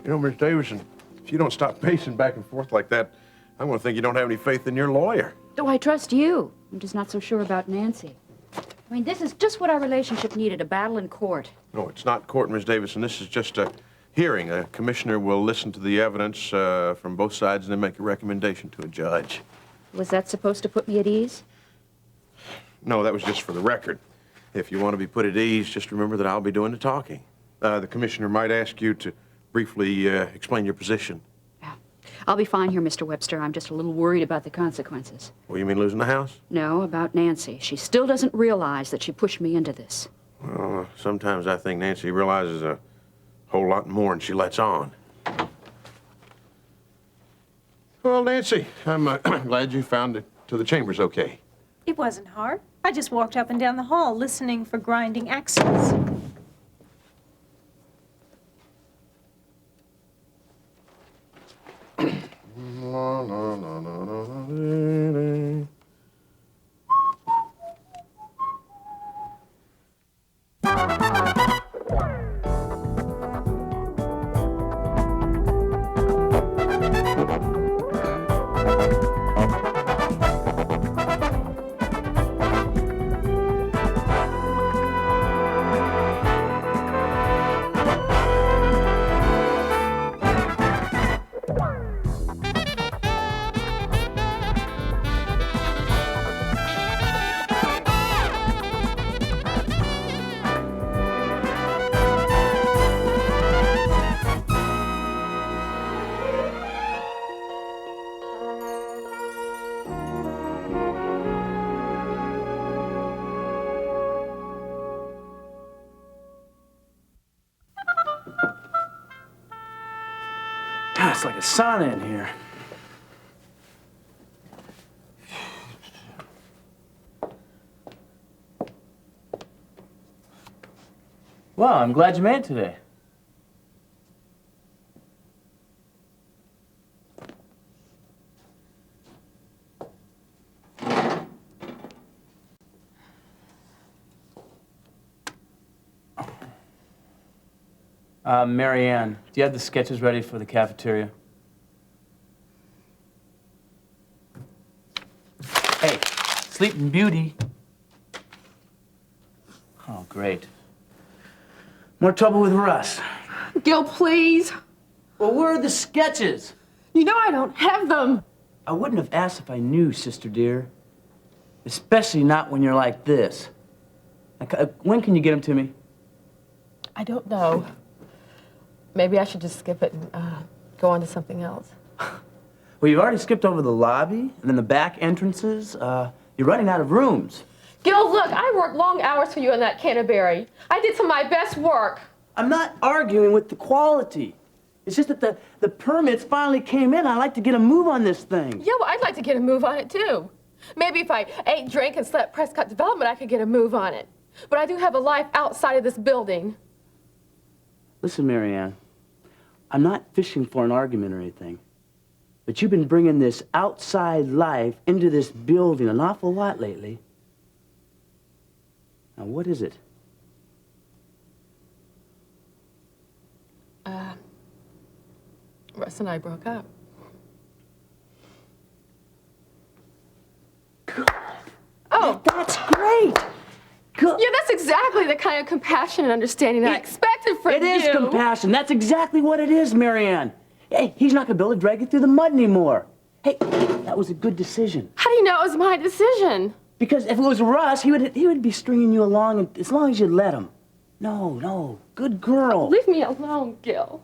You know, Miss Davison, if you don't stop pacing back and forth like that, I'm going to think you don't have any faith in your lawyer. Oh, I trust you. I'm just not so sure about Nancy. I mean, this is just what our relationship needed, a battle in court. No, it's not court, Miss Davison. This is just a hearing. A commissioner will listen to the evidence from both sides and then make a recommendation to a judge. Was that supposed to put me at ease? No, that was just for the record. If you want to be put at ease, just remember that I'll be doing the talking. The commissioner might ask you to briefly explain your position. Yeah. I'll be fine here, Mr. Webster. I'm just a little worried about the consequences. Well, you mean losing the house? No, about Nancy. She still doesn't realize that she pushed me into this. Well, sometimes I think Nancy realizes a whole lot more than she lets on. Well, Nancy, I'm glad you found it to the chambers okay. It wasn't hard. I just walked up and down the hall listening for grinding axles. It's like a sauna in here. Well, I'm glad you made it today. Mary Ann, do you have the sketches ready for the cafeteria? Hey, Sleeping Beauty. Oh, great. More trouble with Russ. Gil, please. Well, where are the sketches? You know I don't have them. I wouldn't have asked if I knew, sister dear. Especially not when you're like this. When can you get them to me? I don't know. Maybe I should just skip it and go on to something else. Well, you've already skipped over the lobby and then the back entrances. You're running out of rooms. Gil, look, I worked long hours for you in that Canterbury. I did some of my best work. I'm not arguing with the quality. It's just that the permits finally came in. I'd like to get a move on this thing. Yeah, well, I'd like to get a move on it, too. Maybe if I ate, drank, and slept Prescott Development, I could get a move on it. But I do have a life outside of this building. Listen, Mary Ann, I'm not fishing for an argument or anything, but you've been bringing this outside life into this building an awful lot lately. Now, what is it? Russ and I broke up. Good. Oh, that's great. Good. Yeah, that's exactly the kind of compassion and understanding that I expected from you. It is compassion. That's exactly what it is, Mary Ann. Hey, he's not going to be able to drag you through the mud anymore. Hey, that was a good decision. How do you know it was my decision? Because if it was Russ, he would be stringing you along as long as you'd let him. No, good girl. Leave me alone, Gil.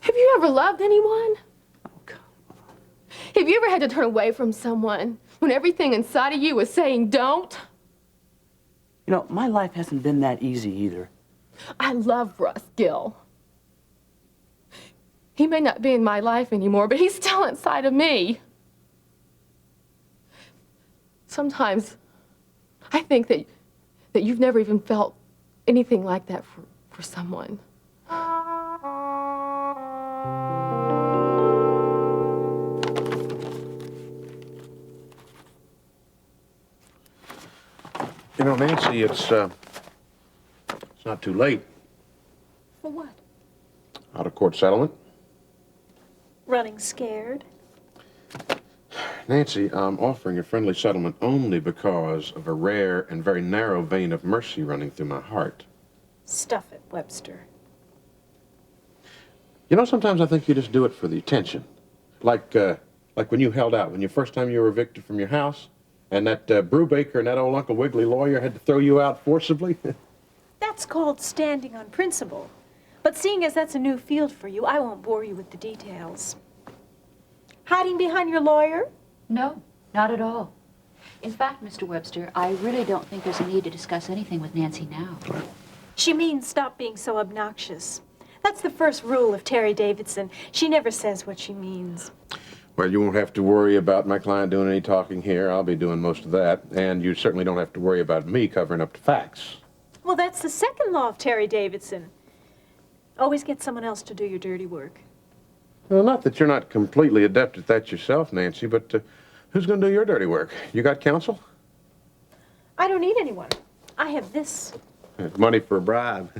Have you ever loved anyone? Oh, come on. Have you ever had to turn away from someone when everything inside of you was saying don't? You know, my life hasn't been that easy either. I love Russ, Gil. He may not be in my life anymore, but he's still inside of me. Sometimes I think that you've never even felt anything like that for someone. You know, Nancy, it's not too late. For what? Out-of-court settlement. Running scared? Nancy, I'm offering a friendly settlement only because of a rare and very narrow vein of mercy running through my heart. Stuff it, Webster. You know, sometimes I think you just do it for the attention. Like when you held out, when the first time you were evicted from your house, and that Brubaker and that old Uncle Wiggily lawyer had to throw you out forcibly. That's called standing on principle. But seeing as that's a new field for you, I won't bore you with the details. Hiding behind your lawyer? No, not at all. In fact, Mr. Webster, I really don't think there's a need to discuss anything with Nancy now. She means stop being so obnoxious. That's the first rule of Terry Davidson. She never says what she means. Well, you won't have to worry about my client doing any talking here. I'll be doing most of that. And you certainly don't have to worry about me covering up the facts. Well, that's the second law of Terry Davidson. Always get someone else to do your dirty work. Well, not that you're not completely adept at that yourself, Nancy, but who's going to do your dirty work? You got counsel? I don't need anyone. I have this. Money for a bribe.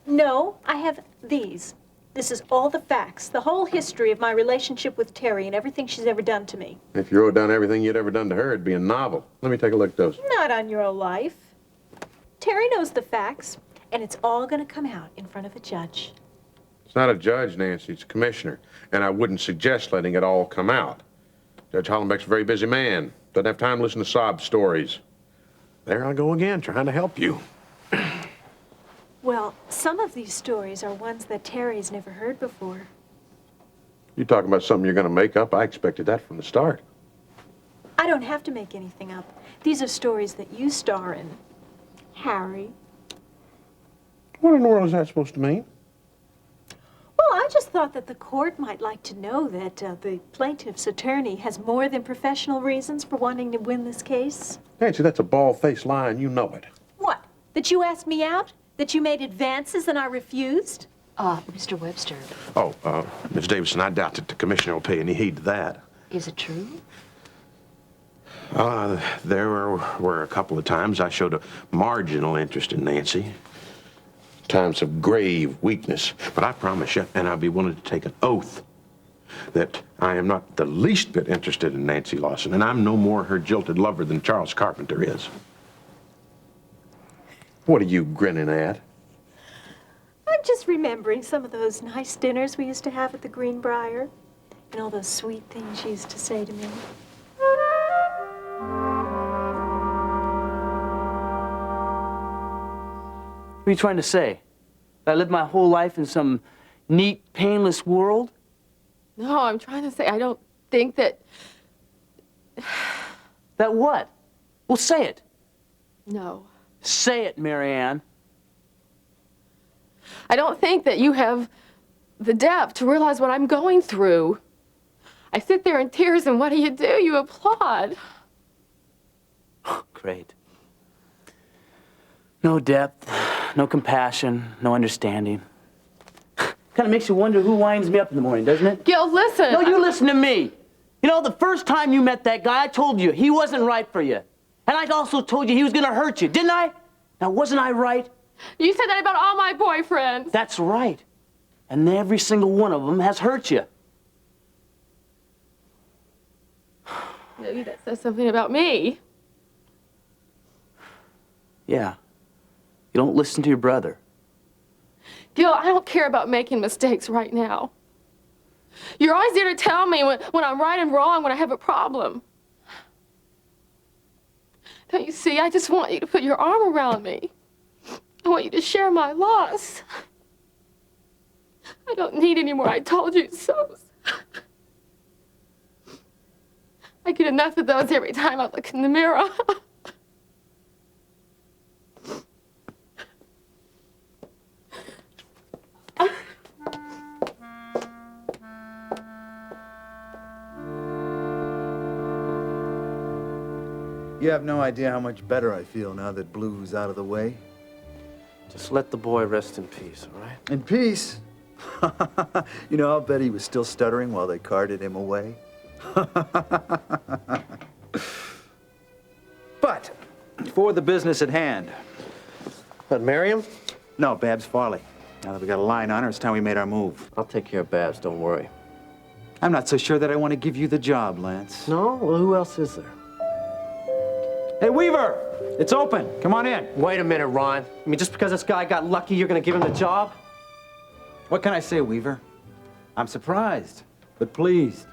No, I have these. This is all the facts, the whole history of my relationship with Terry and everything she's ever done to me. If you wrote down everything you'd ever done to her, it'd be a novel. Let me take a look at those. Not on your life. Terry knows the facts, and it's all going to come out in front of a judge. It's not a judge, Nancy. It's a commissioner. And I wouldn't suggest letting it all come out. Judge Hollenbeck's a very busy man. Doesn't have time to listen to sob stories. There I go again, trying to help you. Well, some of these stories are ones that Terry's never heard before. You talking about something you're going to make up? I expected that from the start. I don't have to make anything up. These are stories that you star in. Harry. What in the world is that supposed to mean? Well, I just thought that the court might like to know that the plaintiff's attorney has more than professional reasons for wanting to win this case. Nancy, that's a bald-faced lie, and you know it. What? That you asked me out? That you made advances and I refused? Mr. Webster, Oh, Miss Davidson, I doubt that the commissioner will pay any heed to that. is it true? There were a couple of times I showed a marginal interest in Nancy. Times of grave weakness. But I promise you, and I'll be willing to take an oath, that I am not the least bit interested in Nancy Lawson, and I'm no more her jilted lover than Charles Carpenter is. What are you grinning at? I'm just remembering some of those nice dinners we used to have at the Greenbrier, and all those sweet things she used to say to me. What are you trying to say? That I lived my whole life in some neat, painless world? No, I'm trying to say I don't think that... That what? Well, say it. No. Say it, Marianne. I don't think that you have the depth to realize what I'm going through. I sit there in tears, and what do? You applaud. Great. No depth, no compassion, no understanding. Kind of makes you wonder who winds me up in the morning, doesn't it? Gil, listen. No, you listen to me. You know, the first time you met that guy, I told you he wasn't right for you. And I also told you he was going to hurt you, didn't I? Now, wasn't I right? You said that about all my boyfriends. That's right. And every single one of them has hurt you. Maybe that says something about me. Yeah. You don't listen to your brother. Gil, I don't care about making mistakes right now. You're always there to tell me when I'm right and wrong, when I have a problem. Don't you see? I just want you to put your arm around me. I want you to share my loss. I don't need any more I told you so. I get enough of those every time I look in the mirror. You have no idea how much better I feel now that Blue's out of the way. Just let the boy rest in peace, all right? In peace? You know, I'll bet he was still stuttering while they carted him away. But, for the business at hand. But Miriam? No, Babs Farley. Now that we got a line on her, it's time we made our move. I'll take care of Babs, don't worry. I'm not so sure that I want to give you the job, Lance. No? Well, who else is there? Hey, Weaver! It's open. Come on in. Wait a minute, Ron. I mean, just because this guy got lucky, you're gonna give him the job? What can I say, Weaver? I'm surprised, but pleased.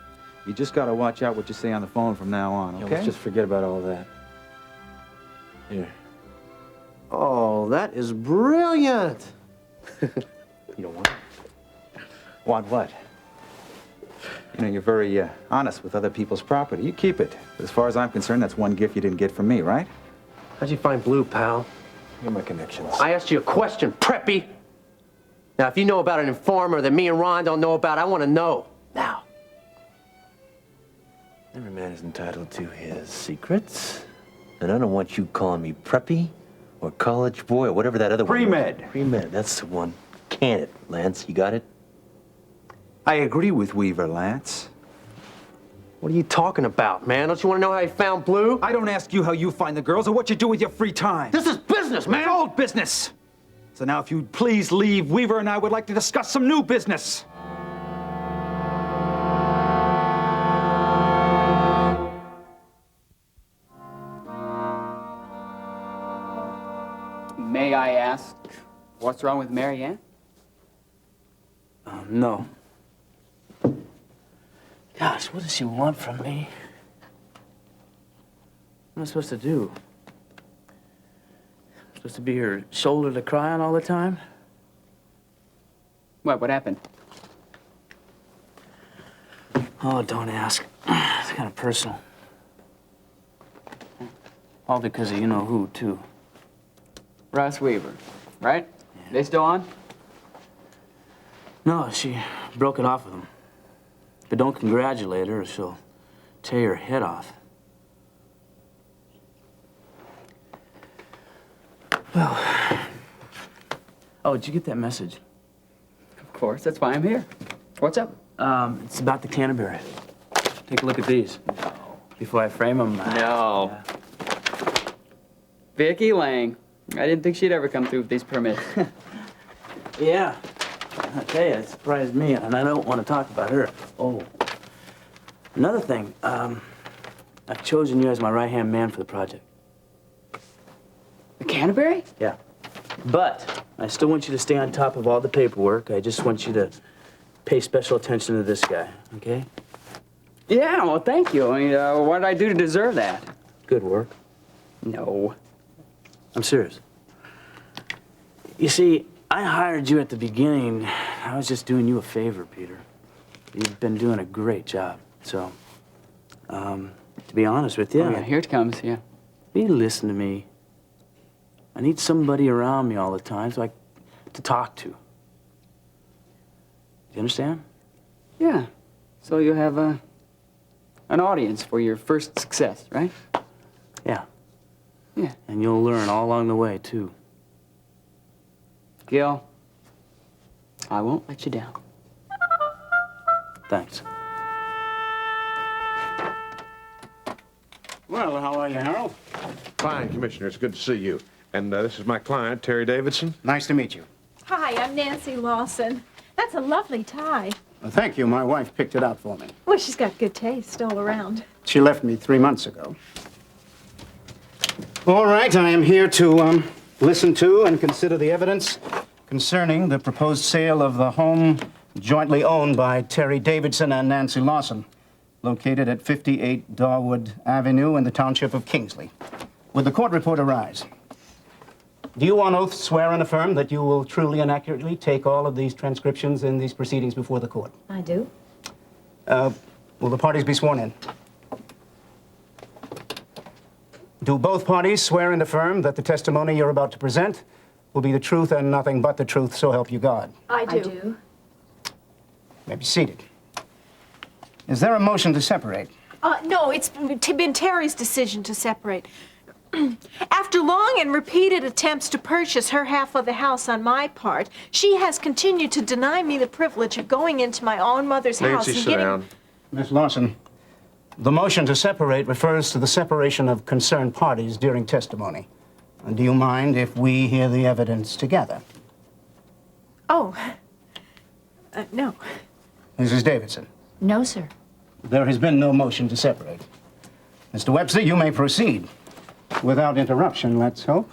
You just gotta watch out what you say on the phone from now on, Yeah, okay? let's just forget about all that. Here. Oh, that is brilliant. You don't want it? Want what? You know, you're very honest with other people's property. You keep it. But as far as I'm concerned, that's one gift you didn't get from me, right? How'd you find Blue, pal? You're my connections. I asked you a question, Preppy. Now, if you know about an informer that me and Ron don't know about, I want to know. Now. Every man is entitled to his secrets. And I don't want you calling me preppy or college boy or whatever that other one Pre-med. was. Pre-med, that's the one. Can it, Lance? You got it? I agree with Weaver, Lance. What are you talking about, man? Don't you want to know how you found Blue? I don't ask you how you find the girls or what you do with your free time. This is business, man. It's old business. So now if you'd please leave, Weaver and I would like to discuss some new business. May I ask, what's wrong with Mary Ann? No. Gosh, what does she want from me? What am I supposed to do? Supposed to be her shoulder to cry on all the time? What happened? Oh, don't ask. It's kind of personal. All because of you-know-who, too. Russ Weaver, right? Yeah. They still on? No, she broke it off with him. But don't congratulate her or she'll tear your head off. Well, oh, did you get that message? Of course, that's why I'm here. What's up? It's about the Canterbury. Take a look at these. Before I frame them. No. Vicky Lang. I didn't think she'd ever come through with these permits. Yeah. I tell you, it surprised me, and I don't want to talk about her. Oh. Another thing, I've chosen you as my right-hand man for the project. The Canterbury? Yeah. But I still want you to stay on top of all the paperwork. I just want you to pay special attention to this guy, okay? Yeah, well, thank you. I mean, what did I do to deserve that? Good work. No. I'm serious. You see, I hired you at the beginning. I was just doing you a favor, Peter. You've been doing a great job. So, to be honest with you, Oh, yeah, here it comes, yeah. you need to listen to me. I need somebody around me all the time to talk to. Do you understand? Yeah. So you have an audience for your first success, right? Yeah. Yeah. And you'll learn all along the way, too. Gil, I won't let you down. Thanks. Well, how are you, Harold? Fine, Commissioner. It's good to see you. And this is my client, Terry Davidson. Nice to meet you. Hi, I'm Nancy Lawson. That's a lovely tie. Well, thank you. My wife picked it out for me. Well, she's got good taste all around. She left me 3 months ago. All right, I am here to listen to and consider the evidence concerning the proposed sale of the home jointly owned by Terry Davidson and Nancy Lawson, located at 58 Darwood Avenue in the township of Kingsley. Would the court reporter rise? Do you on oath swear and affirm that you will truly and accurately take all of these transcriptions in these proceedings before the court? I do. Will the parties be sworn in? Do both parties swear and affirm that the testimony you're about to present will be the truth and nothing but the truth, so help you God? I do. You may be seated. Is there a motion to separate? No, it's been Terry's decision to separate. After long and repeated attempts to purchase her half of the house on my part, she has continued to deny me the privilege of going into my own mother's house Nancy, and sit getting... down. Miss Lawson, the motion to separate refers to the separation of concerned parties during testimony. Do you mind if we hear the evidence together? Oh, no. Mrs. Davidson, No, sir. there has been no motion to separate. Mr. Webster, you may proceed. Without interruption, let's hope.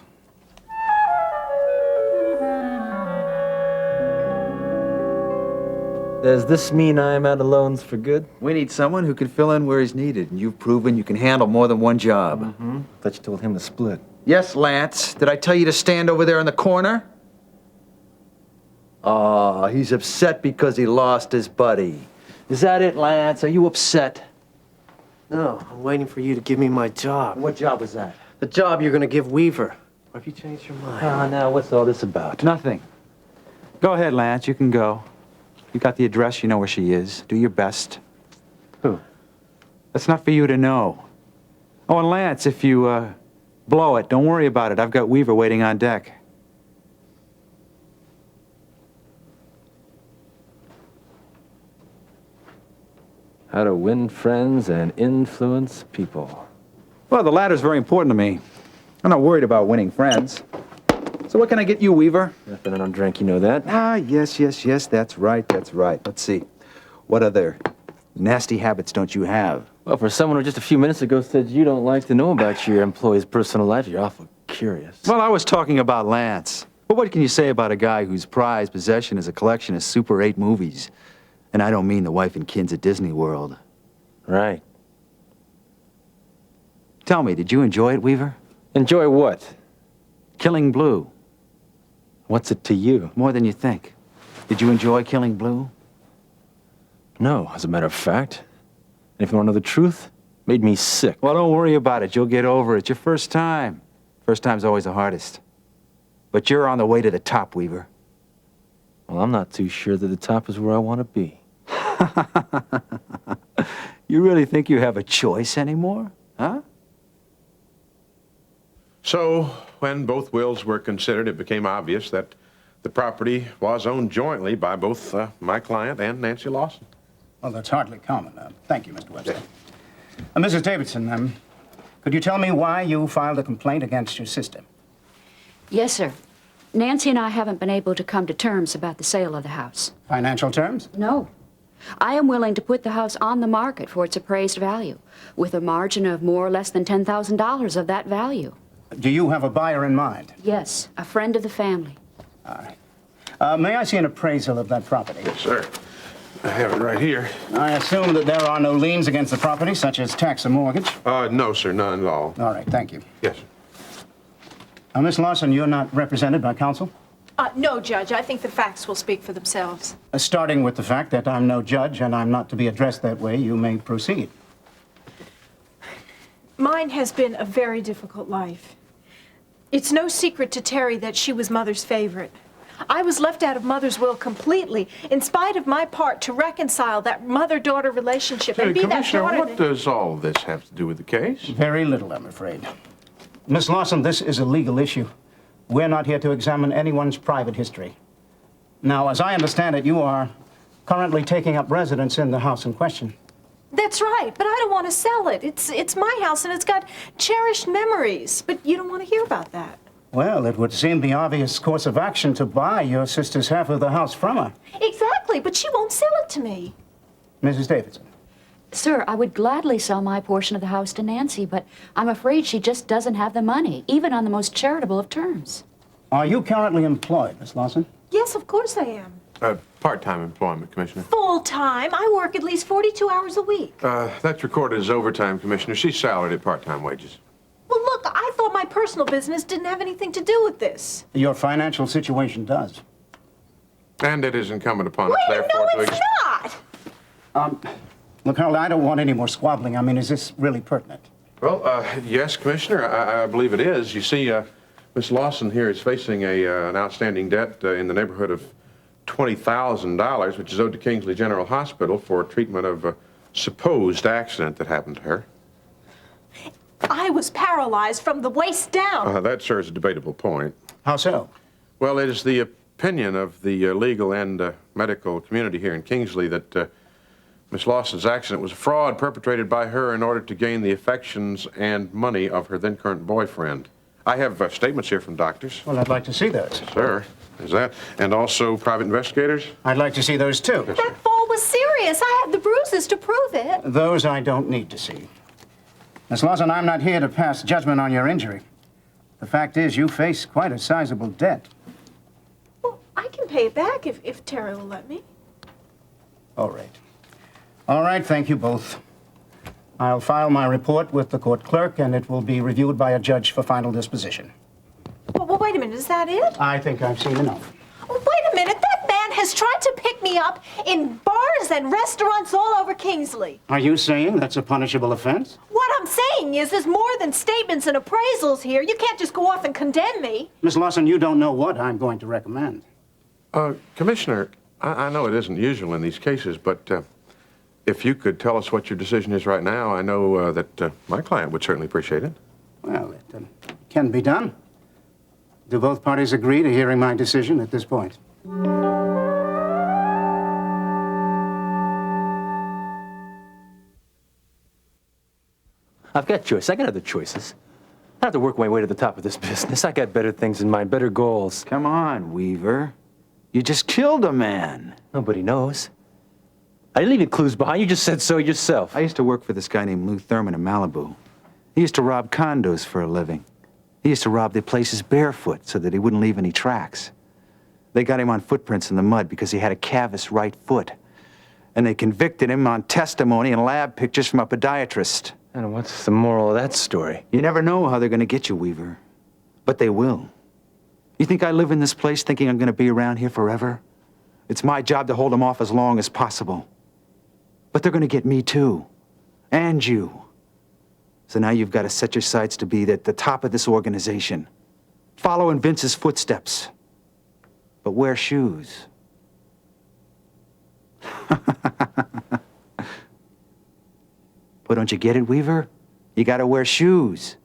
Does this mean I'm out of loans for good? We need someone who can fill in where he's needed, and you've proven you can handle more than one job. Thought you told him to split. Yes, Lance. Did I tell you to stand over there in the corner? Oh, he's upset because he lost his buddy. Is that it, Lance? Are you upset? No, I'm waiting for you to give me my job. What job was that? The job you're gonna give Weaver. Or have you changed your mind? Now what's all this about? Nothing. Go ahead, Lance. You can go. You got the address. You know where she is. Do your best. Who? That's not for you to know. Oh, and Lance, if you blow it, don't worry about it. I've got Weaver waiting on deck. How to win friends and influence people. Well, the latter's very important to me. I'm not worried about winning friends. So what can I get you, Weaver? Nothing I don't drink, you know that. Ah, yes, that's right, that's right. Let's see. What other nasty habits don't you have? Well, for someone who just a few minutes ago said you don't like to know about your employee's personal life, you're awful curious. Well, I was talking about Lance. But what can you say about a guy whose prized possession is a collection of Super 8 movies? And I don't mean the wife and kids at Disney World. Right. Tell me, did you enjoy it, Weaver? Enjoy what? Killing Blue. What's it to you? More than you think. Did you enjoy Killing Blue? No, as a matter of fact. And if you want to know the truth, made me sick. Well, don't worry about it. You'll get over it. It's your first time. First time's always the hardest. But you're on the way to the top, Weaver. Well, I'm not too sure that the top is where I want to be. You really think you have a choice anymore? Huh? So, when both wills were considered, it became obvious that the property was owned jointly by both my client and Nancy Lawson. Well, that's hardly common. Thank you, Mr. Webster. Mrs. Davidson, could you tell me why you filed a complaint against your sister? Yes, sir. Nancy and I haven't been able to come to terms about the sale of the house. Financial terms? No. I am willing to put the house on the market for its appraised value, with a margin of more or less than $10,000 of that value. Do you have a buyer in mind? Yes, a friend of the family. All right. May I see an appraisal of that property? Yes, sir. I have it right here. I assume that there are no liens against the property, such as tax or mortgage? No, sir, none at all. All right, thank you. Yes, sir. Miss Lawson, you're not represented by counsel? No, Judge. I think the facts will speak for themselves. Starting with the fact that I'm no judge and I'm not to be addressed that way, you may proceed. Mine has been a very difficult life. It's no secret to Terry that she was Mother's favorite. I was left out of Mother's will completely, in spite of my part to reconcile that mother-daughter relationship and be that Commissioner, daughter what does all this have to do with the case? Very little, I'm afraid. Miss Lawson, this is a legal issue. We're not here to examine anyone's private history. Now, as I understand it, you are currently taking up residence in the house in question. That's right, but I don't want to sell it. It's my house, and it's got cherished memories. But you don't want to hear about that. Well, it would seem the obvious course of action to buy your sister's half of the house from her. Exactly, but she won't sell it to me. Mrs. Davidson. Sir, I would gladly sell my portion of the house to Nancy, but I'm afraid she just doesn't have the money, even on the most charitable of terms. Are you currently employed, Miss Lawson? Yes, of course I am. Part-time employment, Commissioner. Full-time. I work at least 42 hours a week. That's recorded as overtime, Commissioner. She's salaried at part-time wages. Well, look, I thought my personal business didn't have anything to do with this. Your financial situation does. And it is incumbent upon us, Wait, therefore, no, to... it's not. Look, Harold, I don't want any more squabbling. I mean, is this really pertinent? Well, yes, Commissioner, I believe it is. You see, Miss Lawson here is facing an outstanding debt in the neighborhood of $20,000, which is owed to Kingsley General Hospital for treatment of a supposed accident that happened to her. I was paralyzed from the waist down. That, sir, is a debatable point. How so? Well, it is the opinion of the legal and medical community here in Kingsley that Miss Lawson's accident was a fraud perpetrated by her in order to gain the affections and money of her then-current boyfriend. I have statements here from doctors. Well, I'd like to see those. Sir, is that? And also private investigators? I'd like to see those, too. That fall was serious. I have the bruises to prove it. Those I don't need to see. Miss Lawson, I'm not here to pass judgment on your injury. The fact is, you face quite a sizable debt. Well, I can pay it back if Terry will let me. All right. All right, thank you both. I'll file my report with the court clerk, and it will be reviewed by a judge for final disposition. Well, wait a minute. Is that it? I think I've seen enough. Oh, wait a minute. That man has tried to pick me up in bars and restaurants all over Kingsley. Are you saying that's a punishable offense? What I'm saying is there's more than statements and appraisals here. You can't just go off and condemn me. Miss Lawson, you don't know what I'm going to recommend. Commissioner, I know it isn't usual in these cases, but if you could tell us what your decision is right now, I know that my client would certainly appreciate it. Well, it can be done. Do both parties agree to hearing my decision at this point? I've got choice. I got other choices. I have to work my way to the top of this business. I got better things in mind, better goals. Come on, Weaver. You just killed a man. Nobody knows. I didn't leave any clues behind. You just said so yourself. I used to work for this guy named Lou Thurman in Malibu. He used to rob condos for a living. He used to rob their places barefoot so that he wouldn't leave any tracks. They got him on footprints in the mud because he had a cavous right foot. And they convicted him on testimony and lab pictures from a podiatrist. And what's the moral of that story? You never know how they're going to get you, Weaver. But they will. You think I live in this place thinking I'm going to be around here forever? It's my job to hold them off as long as possible. But they're going to get me too. And you. So now you've got to set your sights to be at the top of this organization. Follow in Vince's footsteps. But wear shoes. But don't you get it, Weaver? You got to wear shoes.